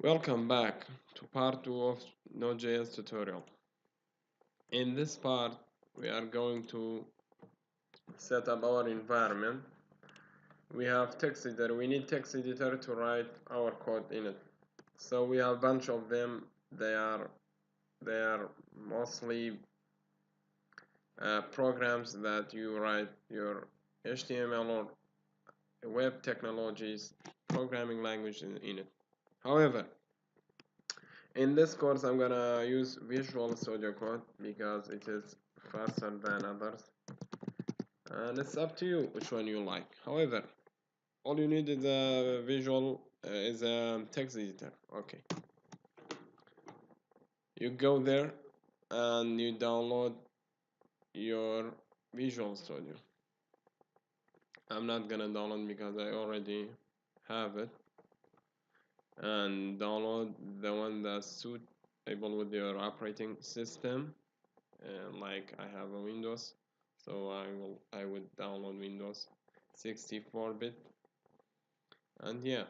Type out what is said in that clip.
Welcome back to part 2 of Node.js tutorial. In this part, we are going to set up our environment. We have text editor. We need text editor to write our code in it. So we have a bunch of them. They are mostly programs that you write your HTML or web technologies programming language in it. However, in this course, I'm gonna use Visual Studio Code because it is faster than others, and it's up to you which one you like. However, all you need is a text editor. Okay, you go there and you download your Visual Studio. I'm not gonna download because I already have it, and download the one that's suitable with your operating system. Like I have a Windows, so I would download Windows 64-bit, and yeah,